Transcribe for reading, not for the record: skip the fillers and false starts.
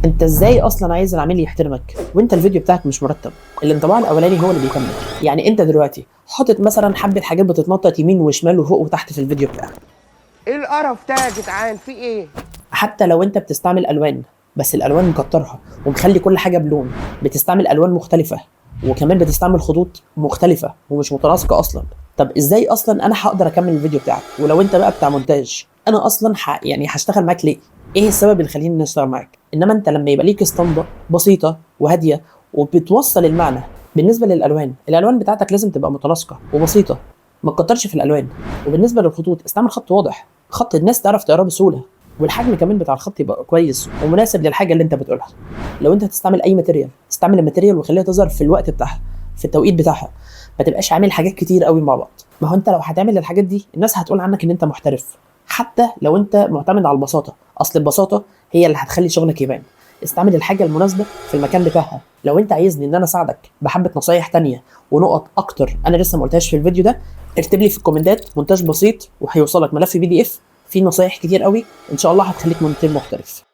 انت ازاي اصلا عايز العميل يحترمك وانت الفيديو بتاعك مش مرتب؟ الانطباع الاولاني هو اللي بيكمل. يعني انت دلوقتي حاطط مثلا حبه حاجات بتتنطط يمين وشمال وفوق وتحت في الفيديو بتاعك. ايه القرف ده يا جدعان؟ في ايه؟ حتى لو انت بتستعمل الوان، بس الالوان مكترها ومخلي كل حاجه بلون، بتستعمل الوان مختلفه، وكمان بتستعمل خطوط مختلفه ومش متناسقه اصلا. طب ازاي اصلا انا هقدر اكمل الفيديو بتاعك؟ ولو انت بقى بتاع مونتاج، انا اصلا يعني هشتغل معاك ليه؟ ايه السبب اللي يخليني اشتغل معاك؟ انما انت لما يبقى ليك اسطمبه بسيطه وهاديه وبتوصل المعنى. بالنسبه للالوان، الالوان بتاعتك لازم تبقى متناسقه وبسيطه، ما تكترش في الالوان. وبالنسبه للخطوط، استعمل خط واضح، خط الناس تعرف تقراه بسهوله. والحجم كمان بتاع الخط يبقى كويس ومناسب للحاجه اللي انت بتقولها. لو انت هتستعمل اي ماتيريال، استعمل الماتيريال وخليها تظهر في الوقت بتاعها، في التوقيت بتاعها. ما تبقاش عامل حاجات كتير قوي مع بعض. ما هو انت لو هتعمل الحاجات دي الناس هتقول عنك ان انت محترف، حتى لو انت معتمد على البساطه. اصل البساطه هي اللي هتخلي شغلك يبان. استعمل الحاجه المناسبه في المكان بتاعها. لو انت عايزني ان انا اساعدك بحبه نصايح تانية ونقط اكتر انا لسه ما قلتهاش في الفيديو ده، اكتب لي في الكومنتات مونتاج بسيط وهيوصلك ملف PDF فيه نصايح كتير قوي ان شاء الله هتخليك مونتير محترف.